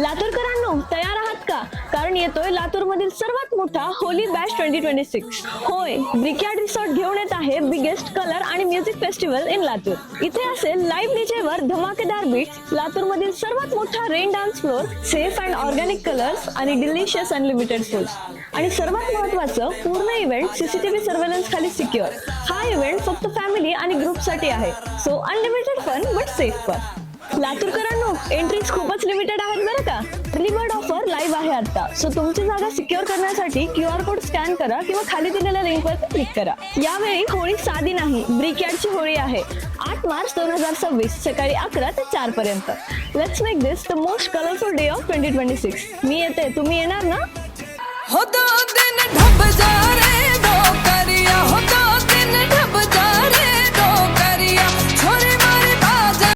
लातूरकरांनो, तयार आहात का? कारण येतोय लातूर मधील सर्वात मोठा होली बॅश 2026. होय, ब्रिकयार्ड रिसॉर्ट घेऊन येत आहे बिगेस्ट कलर आणि म्युझिक फेस्टिवल इन लातूर. इथे असेल लाईव्ह डीजे वर धमाकेदार बीट्स, लातूर मधील सर्वात मोठा rain dance floor, safe and organic colours आणि डिलिशियस अनलिमिटेड फूड्स. आणि सर्वात महत्त्वाचं, पूर्ण इव्हेंट सीसीटीव्ही सर्वेलन्स खाली सिक्युअर. हा इव्हेंट फक्त फॅमिली आणि ग्रुप साठी आहे. So unlimited fun but safe fun. लातूरकरांनो, एंट्रीज खूपच लिमिटेड आहेत बरं का. अर्ली बर्ड ऑफर लाईव्ह आहे आता. सो तुमची जागा सिक्युअर करण्यासाठी QR कोड स्कॅन करा किंवा खाली दिलेल्या लिंकवर क्लिक करा. यावेळी होळी साधी नाही, ब्रिकयार्डची होळी आहे. 8 मार्च 2026 सकाळी 11 ते 4 पर्यंत. Let's make this the most colourful day of 2026. मी येते, तुम्ही येणार ना? हो 2 दिन ढब जा रे दो करिया, हो 2 दिन ढब